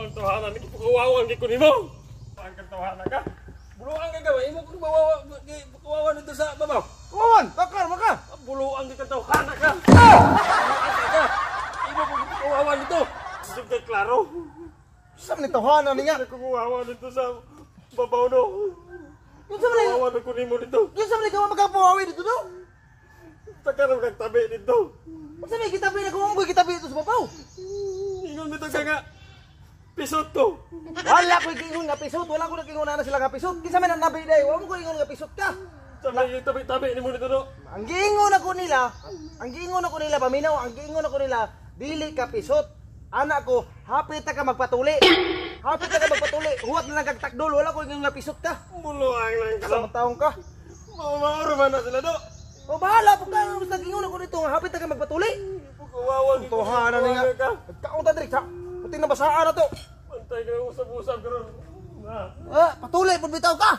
ang tawanan ni kawawan gid ko nimo. Ang tawanan ka. Buluan ka gawin mo kung kawawan dito sa babaw. Kawawan, bakar maka. Buluan gid ka tawanan ka. Imo kung kawawan dito. Sige klaro. Saan ni tahanan niya? Ako kawawan dito sa babaw no. Yung sa mga Kawawan ko nimo dito. yung sa mga kawa magkapuhawi dito do. Takarang nagtabi dito. Sa mga kitabi na kung kita dito sa babaw. Ingon dito ka nga. Pisot ko. Wala ko ingon nga pisot, wala ko nagingon na sila nga pisot. Kinsa man ang nabi day, wala mo ko ingon nga pisot ka. Sabi yung tabi-tabi ni mo dito no. Ang giingon ako nila, paminaw, ang giingon ako nila, dili ka pisot. Anak ko, hapit ka magpatuli. Hapit ka magpatuli. Huwag na lang kagtakdol, wala ko ingon nga pisot ka. Buluan lang ka. Sa taong ka. Mauro man na sila do. O bahala po ka, basta giingon ako dito, nga hapit ka magpatuli. Kawawan dito. Tuhanan ni nga. Nagkaunta diri sa. Puting na basaan na to. Pantay ka usap-usap karon. Patuli pud bitaw ka.